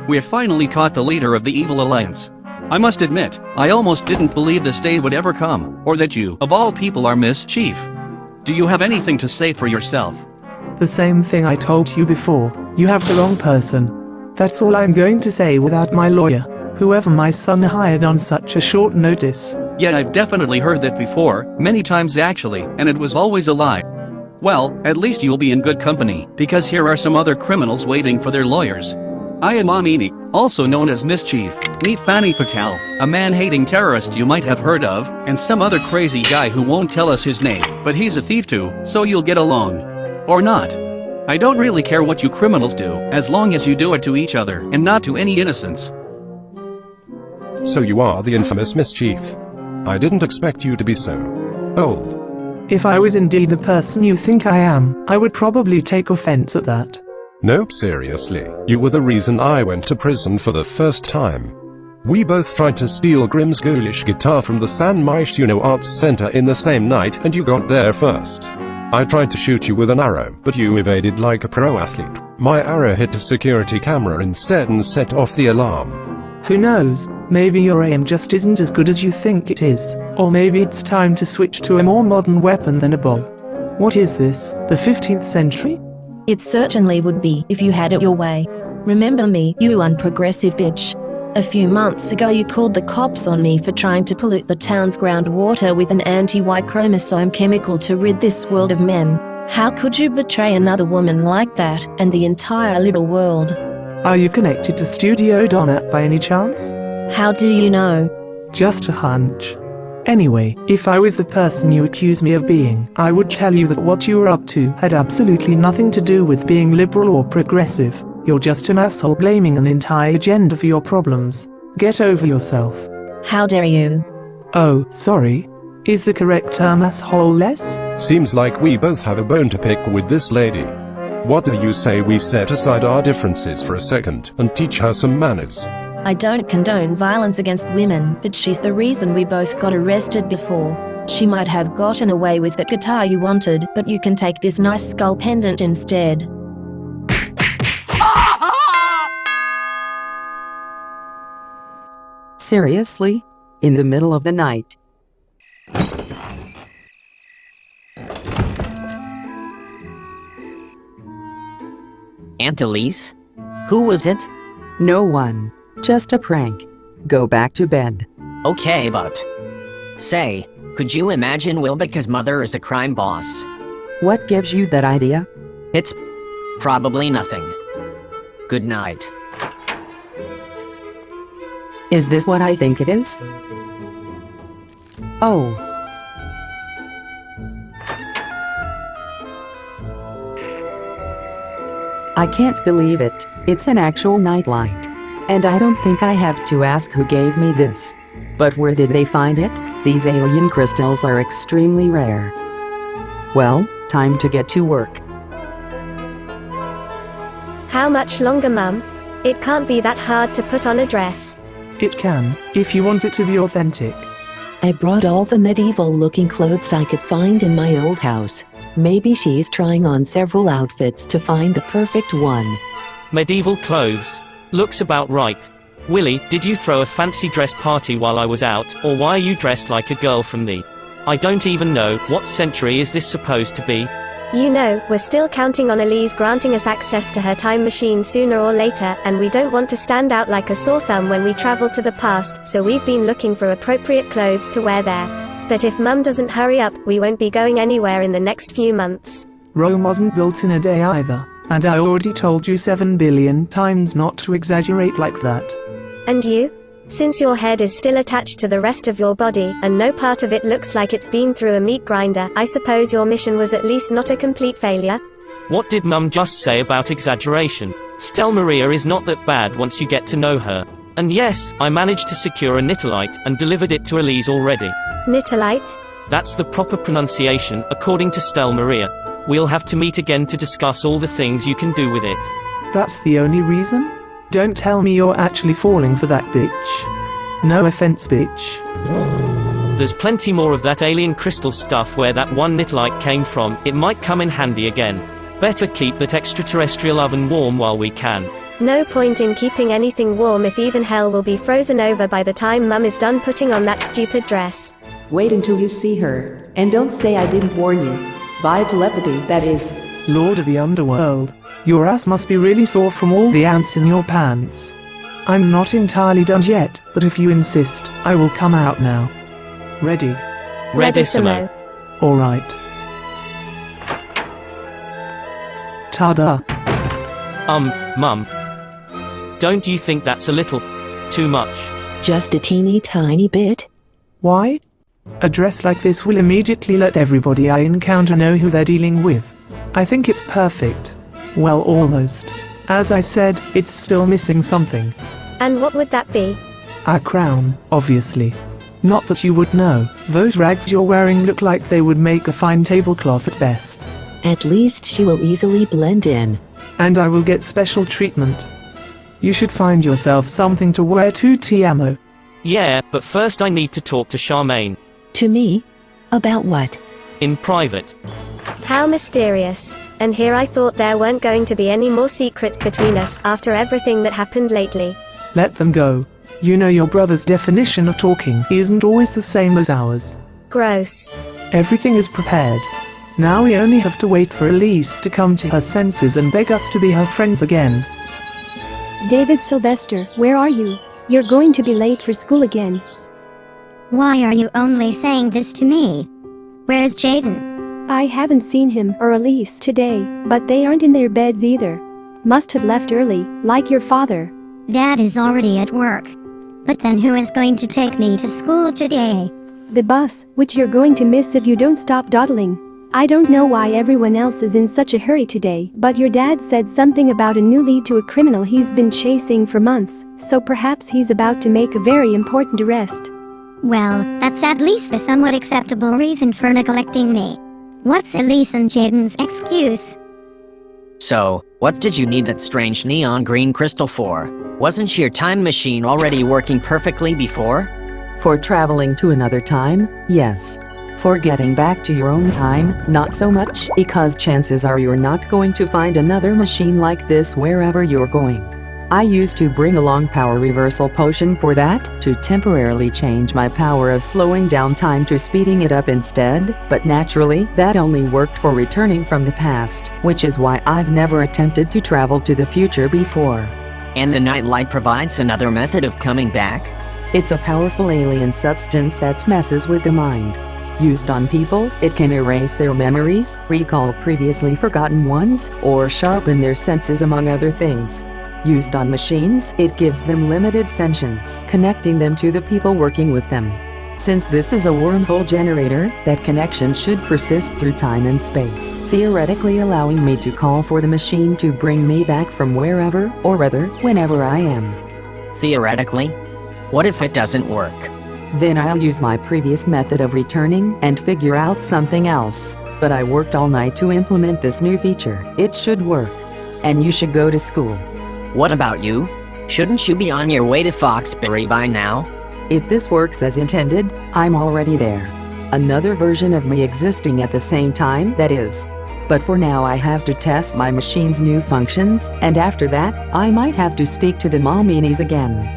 We've finally caught the leader of the evil alliance. I must admit, I almost didn't believe this day would ever come, or that you, of all people, are mischief. Do you have anything to say for yourself? The same thing I told you before, you have the wrong person. That's all I'm going to say without my lawyer, whoever my son hired on such a short notice. Yeah, I've definitely heard that before, many times actually, and it was always a lie. Well, at least you'll be in good company, because here are some other criminals waiting for their lawyers. I am Mammini, also known as Mischief. Meet Fanny Patel, a man-hating terrorist you might have heard of, and some other crazy guy who won't tell us his name, but he's a thief too, so you'll get along. Or not. I don't really care what you criminals do, as long as you do it to each other, and not to any innocents. So you are the infamous Mischief. I didn't expect you to be so old. If I was indeed the person you think I am, I would probably take offense at that. Nope, seriously, you were the reason I went to prison for the first time. We both tried to steal Grimm's ghoulish guitar from the SetsunaMaiou Arts Center in the same night, and you got there first. I tried to shoot you with an arrow, but you evaded like a pro athlete. My arrow hit a security camera instead and set off the alarm. Who knows, maybe your aim just isn't as good as you think it is, or maybe it's time to switch to a more modern weapon than a bow. What is this, the 15th century? It certainly would be if you had it your way. Remember me, you unprogressive bitch. A few months ago you called the cops on me for trying to pollute the town's groundwater with an anti-Y chromosome chemical to rid this world of men. How could you betray another woman like that, and the entire liberal world? Are you connected to Studio Donna by any chance? How do you know? Just a hunch. Anyway, if I was the person you accuse me of being, I would tell you that what you were up to had absolutely nothing to do with being liberal or progressive. You're just an asshole blaming an entire agenda for your problems. Get over yourself. How dare you? Oh, sorry. Is the correct term asshole-less? Seems like we both have a bone to pick with this lady. What do you say we set aside our differences for a second and teach her some manners? I don't condone violence against women, but she's the reason we both got arrested before. She might have gotten away with that guitar you wanted, but you can take this nice skull pendant instead. Seriously? In the middle of the night? Aunt Elise? Who was it? No one. Just a prank. Go back to bed. Okay, but... Say, could you imagine Wilbica's mother as a crime boss? What gives you that idea? It's probably nothing. Good night. Is this what I think it is? Oh. I can't believe it. It's an actual nightlight. And I don't think I have to ask who gave me this. But where did they find it? These alien crystals are extremely rare. Well, time to get to work. How much longer, Mum? It can't be that hard to put on a dress. It can, if you want it to be authentic. I brought all the medieval-looking clothes I could find in my old house. Maybe she's trying on several outfits to find the perfect one. Medieval clothes. Looks about right. Willie, did you throw a fancy dress party while I was out, or why are you dressed like a girl from the... I don't even know, what century is this supposed to be? You know, we're still counting on Elise granting us access to her time machine sooner or later, and we don't want to stand out like a sore thumb when we travel to the past, so we've been looking for appropriate clothes to wear there. But if Mum doesn't hurry up, we won't be going anywhere in the next few months. Rome wasn't built in a day either, and I already told you 7 billion times not to exaggerate like that. And you? Since your head is still attached to the rest of your body, and no part of it looks like it's been through a meat grinder, I suppose your mission was at least not a complete failure? What did Mum just say about exaggeration? SetsunaMaiou is not that bad once you get to know her. And yes, I managed to secure a Nitelite, and delivered it to Elise already. Nitelite? That's the proper pronunciation, according to SetsunaMaiou. We'll have to meet again to discuss all the things you can do with it. That's the only reason? Don't tell me you're actually falling for that bitch. No offense, bitch. There's plenty more of that alien crystal stuff where that one Nitelite came from. It might come in handy again. Better keep that extraterrestrial oven warm while we can. No point in keeping anything warm if even hell will be frozen over by the time Mum is done putting on that stupid dress. Wait until you see her, and don't say I didn't warn you. Via telepathy, that is. Lord of the Underworld, your ass must be really sore from all the ants in your pants. I'm not entirely done yet, but if you insist, I will come out now. Ready? Readissimo. Alright. Ta-da. Mum. Don't you think that's a little too much? Just a teeny tiny bit. Why? A dress like this will immediately let everybody I encounter know who they're dealing with. I think it's perfect. Well, almost. As I said, it's still missing something. And what would that be? A crown, obviously. Not that you would know. Those rags you're wearing look like they would make a fine tablecloth at best. At least she will easily blend in. And I will get special treatment. You should find yourself something to wear too, Tiamo. Yeah, but first I need to talk to Charmaine. To me? About what? In private. How mysterious. And here I thought there weren't going to be any more secrets between us after everything that happened lately. Let them go. You know your brother's definition of talking isn't always the same as ours. Gross. Everything is prepared. Now we only have to wait for Elise to come to her senses and beg us to be her friends again. David Sylvester, where are you? You're going to be late for school again. Why are you only saying this to me? Where's Jaden? I haven't seen him or Elise today, but they aren't in their beds either. Must have left early, like your father. Dad is already at work. But then who is going to take me to school today? The bus, which you're going to miss if you don't stop dawdling. I don't know why everyone else is in such a hurry today, but your dad said something about a new lead to a criminal he's been chasing for months, so perhaps he's about to make a very important arrest. Well, that's at least a somewhat acceptable reason for neglecting me. What's Elise and Jaden's excuse? So, what did you need that strange neon green crystal for? Wasn't your time machine already working perfectly before? For traveling to another time, yes. For getting back to your own time, not so much, because chances are you're not going to find another machine like this wherever you're going. I used to bring along power reversal potion for that, to temporarily change my power of slowing down time to speeding it up instead, but naturally, that only worked for returning from the past, which is why I've never attempted to travel to the future before. And the Nitelite provides another method of coming back? It's a powerful alien substance that messes with the mind. Used on people, it can erase their memories, recall previously forgotten ones, or sharpen their senses among other things. Used on machines, it gives them limited sentience, connecting them to the people working with them. Since this is a wormhole generator, that connection should persist through time and space, theoretically allowing me to call for the machine to bring me back from wherever, or rather, whenever I am. Theoretically? What if it doesn't work? Then I'll use my previous method of returning and figure out something else. But I worked all night to implement this new feature. It should work. And you should go to school. What about you? Shouldn't you be on your way to Foxbury by now? If this works as intended, I'm already there. Another version of me existing at the same time, that is. But for now I have to test my machine's new functions, and after that, I might have to speak to the Mamminis again.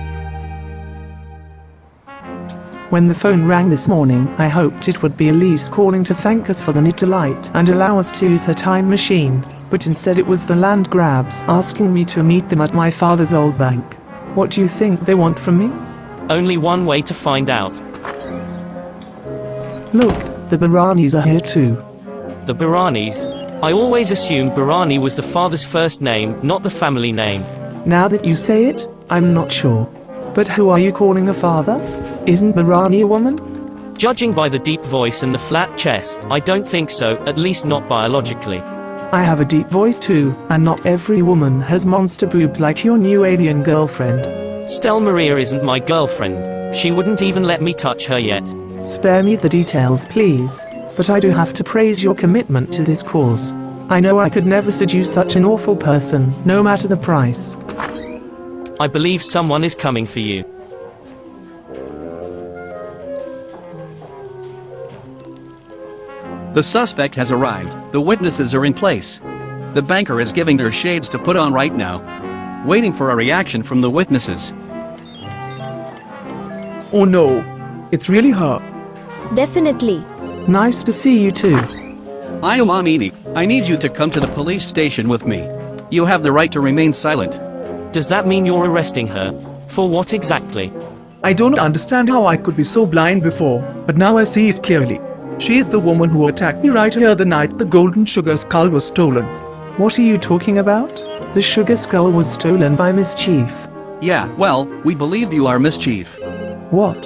When the phone rang this morning, I hoped it would be Elise calling to thank us for the Nitelite and allow us to use her time machine, but instead it was the land grabs asking me to meet them at my father's old bank. What do you think they want from me? Only one way to find out. Look, the Baranis are here too. The Baranis? I always assumed Barani was the father's first name, not the family name. Now that you say it, I'm not sure. But who are you calling a father? Isn't Barani a woman? Judging by the deep voice and the flat chest, I don't think so, at least not biologically. I have a deep voice too, and not every woman has monster boobs like your new alien girlfriend. Stella Maria isn't my girlfriend. She wouldn't even let me touch her yet. Spare me the details, please. But I do have to praise your commitment to this cause. I know I could never seduce such an awful person, no matter the price. I believe someone is coming for you. The suspect has arrived. The witnesses are in place. The banker is giving her shades to put on right now. waiting for a reaction from the witnesses. Oh no, it's really her. Definitely. Nice to see you too. I am Mammini. I need you to come to the police station with me. You have the right to remain silent. Does that mean you're arresting her? For what exactly? I don't understand how I could be so blind before, but now I see it clearly. She is the woman who attacked me right here the night the golden sugar skull was stolen. What are you talking about? The sugar skull was stolen by Mischief. Yeah, well, we believe you are mischief. What?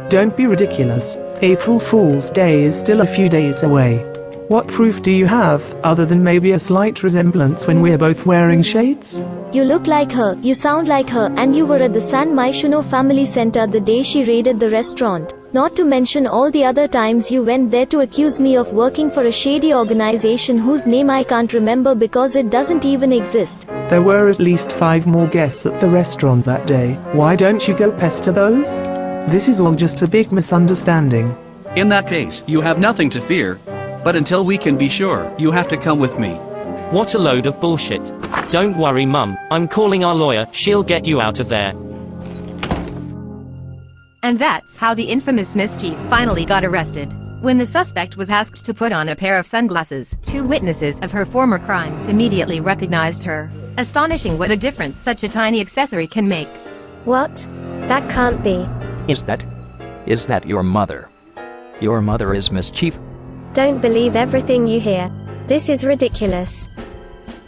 Don't be ridiculous. April Fool's Day is still a few days away. What proof do you have, other than maybe a slight resemblance when we're both wearing shades? You look like her, you sound like her, and you were at the SetsunaMaiou family center the day she raided the restaurant. Not to mention all the other times you went there to accuse me of working for a shady organization whose name I can't remember because it doesn't even exist. There were at least 5 more guests at the restaurant that day. Why don't you go pester those? This is all just a big misunderstanding. In that case, you have nothing to fear. But until we can be sure, you have to come with me. What a load of bullshit. Don't worry, Mum. I'm calling our lawyer. She'll get you out of there. And that's how the infamous Mischief finally got arrested. When the suspect was asked to put on a pair of sunglasses, 2 witnesses of her former crimes immediately recognized her. Astonishing what a difference such a tiny accessory can make. What? That can't be. Is that your mother? Your mother is Mischief? Don't believe everything you hear. This is ridiculous.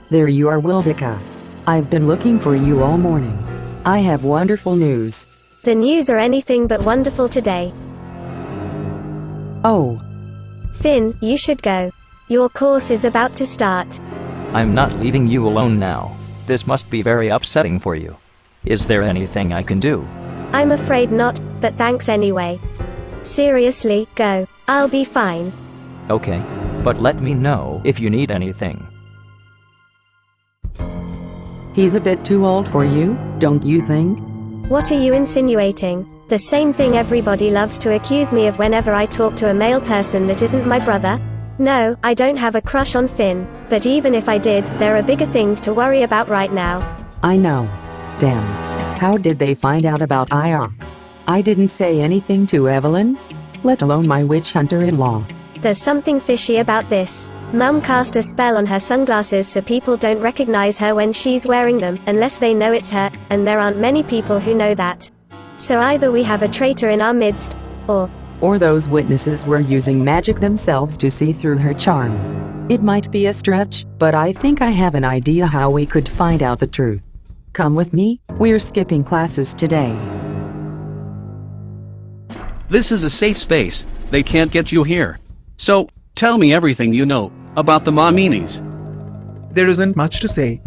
There you are, Wilbica. I've been looking for you all morning. I have wonderful news. The news are anything but wonderful today. Oh. Finn, you should go. Your course is about to start. I'm not leaving you alone now. This must be very upsetting for you. Is there anything I can do? I'm afraid not, but thanks anyway. Seriously, go. I'll be fine. Okay, but let me know if you need anything. He's a bit too old for you, don't you think? What are you insinuating? The same thing everybody loves to accuse me of whenever I talk to a male person that isn't my brother. No, I don't have a crush on Finn, but even if I did, there are bigger things to worry about right now. I know. Damn. How did they find out about IR? I didn't say anything to Evelyn, let alone my witch hunter-in-law. There's something fishy about this. Mum cast a spell on her sunglasses so people don't recognize her when she's wearing them, unless they know it's her, and there aren't many people who know that. So either we have a traitor in our midst, or those witnesses were using magic themselves to see through her charm. It might be a stretch, but I think I have an idea how we could find out the truth. Come with me, we're skipping classes today. This is a safe space. They can't get you here. So, tell me everything you know about the Mamminis. There isn't much to say.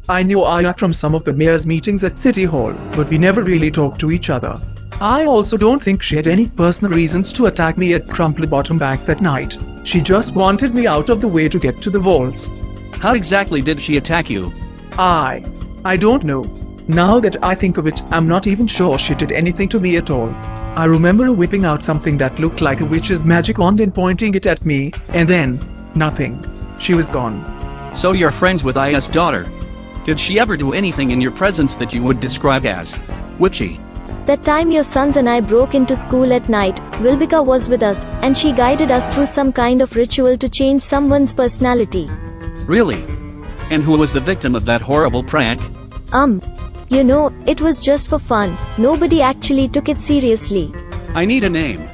I knew Aya from some of the mayor's meetings at City Hall, but we never really talked to each other. I also don't think she had any personal reasons to attack me at Crumpled Bottom Bank that night. She just wanted me out of the way to get to the vaults. How exactly did she attack you? I don't know. Now that I think of it, I'm not even sure she did anything to me at all. I remember her whipping out something that looked like a witch's magic wand and pointing it at me, and then, nothing. She was gone. So you're friends with Aya's daughter. Did she ever do anything in your presence that you would describe as witchy? That time your sons and I broke into school at night, Wilbica was with us, and she guided us through some kind of ritual to change someone's personality. Really? And who was the victim of that horrible prank? You know, it was just for fun. Nobody actually took it seriously. I need a name.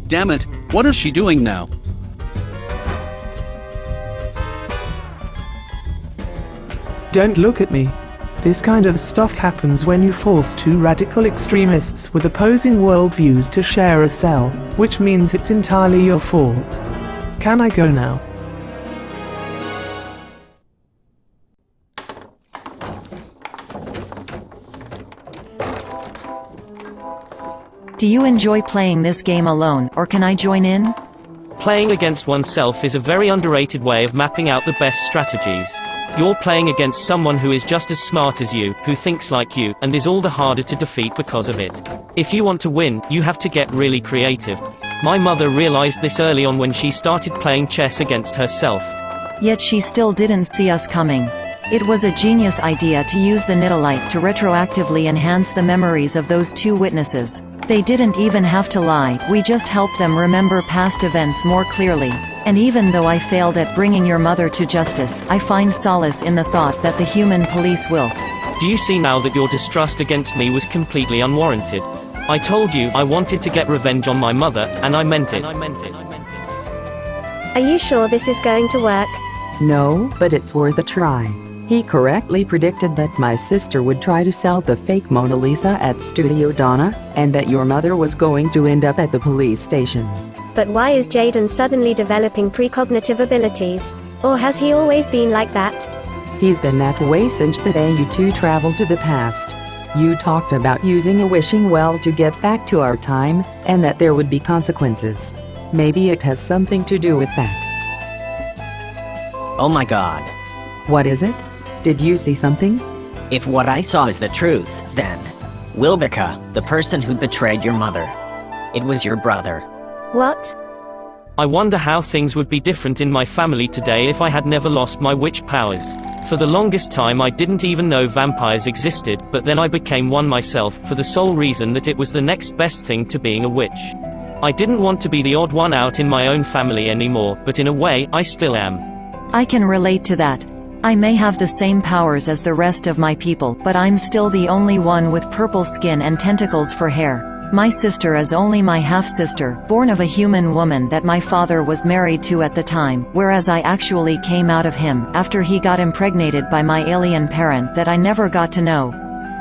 Damn it, what is she doing now? Don't look at me. This kind of stuff happens when you force 2 radical extremists with opposing worldviews to share a cell, which means it's entirely your fault. Can I go now? Do you enjoy playing this game alone, or can I join in? Playing against oneself is a very underrated way of mapping out the best strategies. You're playing against someone who is just as smart as you, who thinks like you, and is all the harder to defeat because of it. If you want to win, you have to get really creative. My mother realized this early on when she started playing chess against herself. Yet she still didn't see us coming. It was a genius idea to use the Nitelite to retroactively enhance the memories of those two witnesses. They didn't even have to lie, we just helped them remember past events more clearly. And even though I failed at bringing your mother to justice, I find solace in the thought that the human police will. Do you see now that your distrust against me was completely unwarranted? I told you I wanted to get revenge on my mother, and I meant it. Are you sure this is going to work? No, but it's worth a try. He correctly predicted that my sister would try to sell the fake Mona Lisa at Studio Donna, and that your mother was going to end up at the police station. But why is Jaden suddenly developing precognitive abilities? Or has he always been like that? He's been that way since the day you two traveled to the past. You talked about using a wishing well to get back to our time, and that there would be consequences. Maybe it has something to do with that. Oh my god. What is it? Did you see something? If what I saw is the truth, then Wilbica, the person who betrayed your mother. It was your brother. What? I wonder how things would be different in my family today if I had never lost my witch powers. For the longest time I didn't even know vampires existed, but then I became one myself, for the sole reason that it was the next best thing to being a witch. I didn't want to be the odd one out in my own family anymore, but in a way, I still am. I can relate to that. I may have the same powers as the rest of my people, but I'm still the only one with purple skin and tentacles for hair. My sister is only my half-sister, born of a human woman that my father was married to at the time, whereas I actually came out of him after he got impregnated by my alien parent that I never got to know.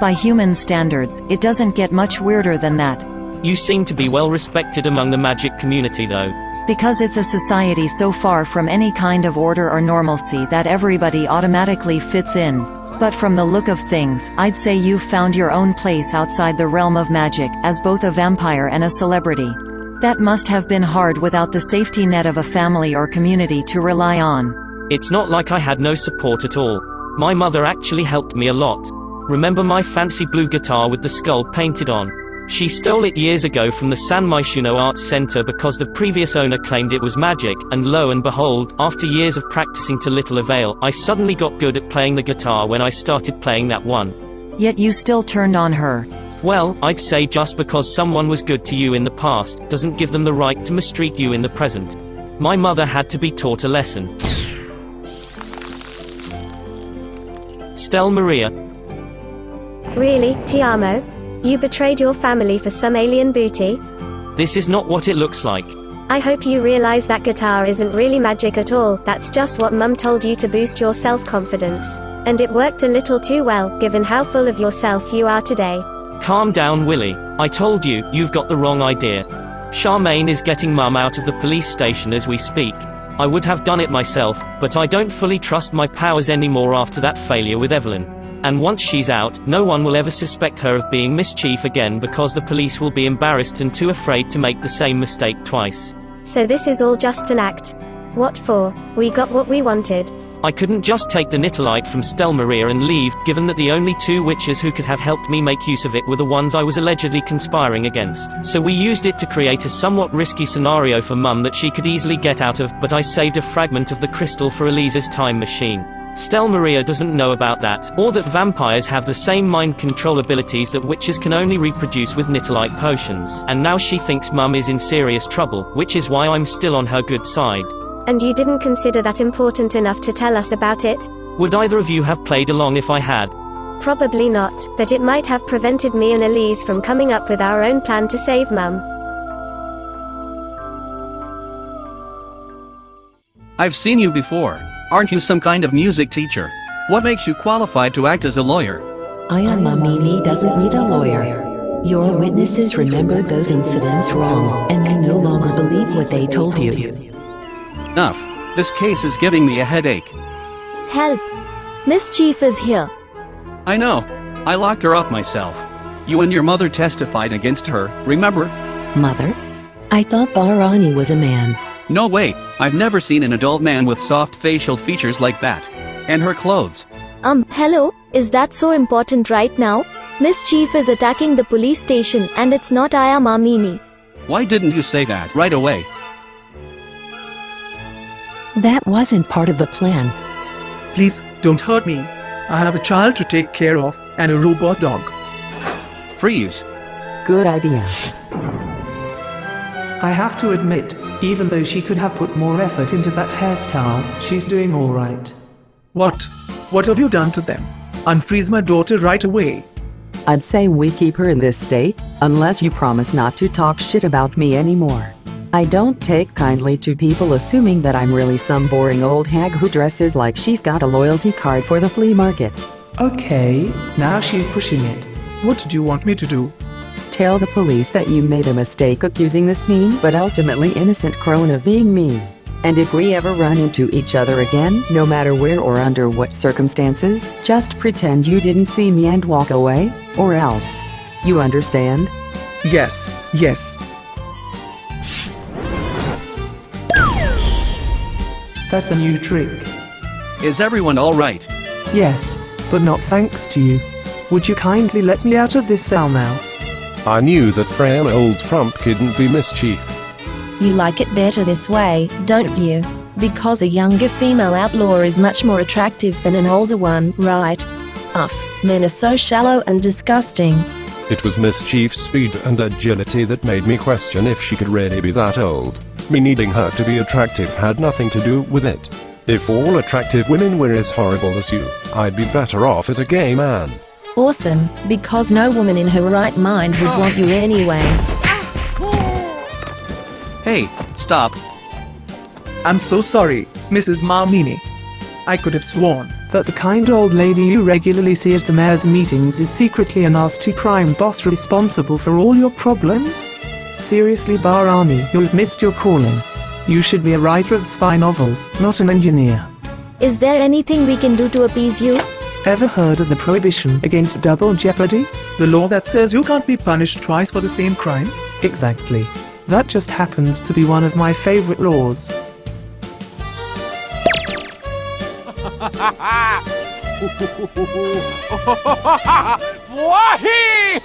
By human standards, it doesn't get much weirder than that. You seem to be well respected among the magic community though. Because it's a society so far from any kind of order or normalcy that everybody automatically fits in. But from the look of things, I'd say you've found your own place outside the realm of magic, as both a vampire and a celebrity. That must have been hard without the safety net of a family or community to rely on. It's not like I had no support at all. My mother actually helped me a lot. Remember my fancy blue guitar with the skull painted on? She stole it years ago from the SetsunaMaiou Arts Center because the previous owner claimed it was magic, and lo and behold, after years of practicing to little avail, I suddenly got good at playing the guitar when I started playing that one. Yet you still turned on her. Well, I'd say just because someone was good to you in the past, doesn't give them the right to mistreat you in the present. My mother had to be taught a lesson. SetsunaMaiou. Really, Tiamo? You betrayed your family for some alien booty? This is not what it looks like. I hope you realize that guitar isn't really magic at all, that's just what Mum told you to boost your self-confidence. And it worked a little too well, given how full of yourself you are today. Calm down, Willie. I told you, you've got the wrong idea. Charmaine is getting Mum out of the police station as we speak. I would have done it myself, but I don't fully trust my powers anymore after that failure with Evelyn. And once she's out, no one will ever suspect her of being mischief again because the police will be embarrassed and too afraid to make the same mistake twice. So this is all just an act. What for? We got what we wanted. I couldn't just take the Nitelite from SetsunaMaiou and leave, given that the only two witches who could have helped me make use of it were the ones I was allegedly conspiring against. So we used it to create a somewhat risky scenario for Mum that she could easily get out of, but I saved a fragment of the crystal for Elisa's time machine. SetsunaMaiou doesn't know about that, or that vampires have the same mind control abilities that witches can only reproduce with Nitelite potions, and now she thinks Mum is in serious trouble, which is why I'm still on her good side. And you didn't consider that important enough to tell us about it? Would either of you have played along if I had? Probably not, but it might have prevented me and Elise from coming up with our own plan to save Mum. I've seen you before. Aren't you some kind of music teacher? What makes you qualified to act as a lawyer? I am Mammini doesn't need a lawyer. Your witnesses remembered those incidents wrong, and you no longer believe what they told you. Enough. This case is giving me a headache. Help! Mischief is here. I know. I locked her up myself. You and your mother testified against her, remember? Mother? I thought Barani was a man. No way. I've never seen an adult man with soft facial features like that. And her clothes. Hello? Is that so important right now? Mischief is attacking the police station and it's not Mammini. Why didn't you say that right away? That wasn't part of the plan. Please, don't hurt me. I have a child to take care of and a robot dog. Freeze. Good idea. I have to admit, even though she could have put more effort into that hairstyle, she's doing alright. What? What have you done to them? Unfreeze my daughter right away. I'd say we keep her in this state, unless you promise not to talk shit about me anymore. I don't take kindly to people assuming that I'm really some boring old hag who dresses like she's got a loyalty card for the flea market. Okay, now she's pushing it. What do you want me to do? Tell the police that you made a mistake accusing this mean but ultimately innocent crone of being me. And if we ever run into each other again, no matter where or under what circumstances, just pretend you didn't see me and walk away, or else. You understand? Yes, yes. That's a new trick. Is everyone alright? Yes, but not thanks to you. Would you kindly let me out of this cell now? I knew that frail old Trump couldn't be mischief. You like it better this way, don't you? Because a younger female outlaw is much more attractive than an older one, right? Men are so shallow and disgusting. It was Mischief's speed and agility that made me question if she could really be that old. Me needing her to be attractive had nothing to do with it. If all attractive women were as horrible as you, I'd be better off as a gay man. Awesome, because no woman in her right mind would want you anyway. Hey, stop. I'm so sorry, Mrs. Mammini. I could have sworn that the kind old lady you regularly see at the mayor's meetings is secretly a nasty crime boss responsible for all your problems? Seriously, Barani, you've missed your calling. You should be a writer of spy novels, not an engineer. Is there anything we can do to appease you? Ever heard of the prohibition against double jeopardy? The law that says you can't be punished twice for the same crime? Exactly. That just happens to be one of my favorite laws. Wahi!